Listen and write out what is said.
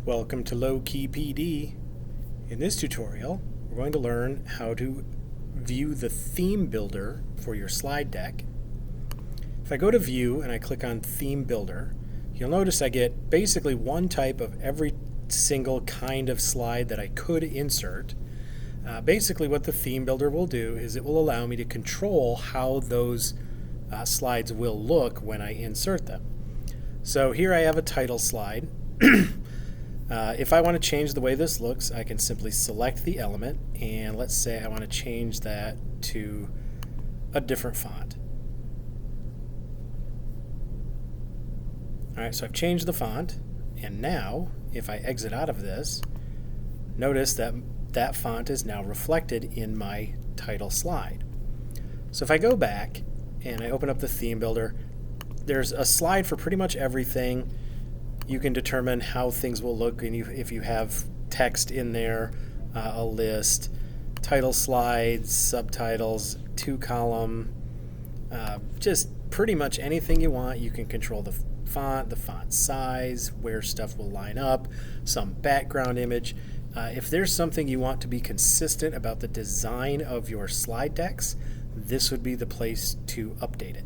Welcome to Low Key PD. In this tutorial, we're going to learn how to view the theme builder for your slide deck. If I go to View and I click on Theme Builder, you'll notice I get basically one type of every single kind of slide that I could insert. Basically what the theme builder will do is it will allow me to control how those slides will look when I insert them. So here I have a title slide. If I want to change the way this looks, I can simply select the element, and let's say I want to change that to a different font. Alright, so I've changed the font, and now if I exit out of this, notice that that font is now reflected in my title slide. So if I go back and I open up the theme builder, there's a slide for pretty much everything. You can determine how things will look, and if you have text in there, a list, title slides, subtitles, 2-column, just pretty much anything you want. You can control the font size, where stuff will line up, some background image. If there's something you want to be consistent about the design of your slide decks, this would be the place to update it.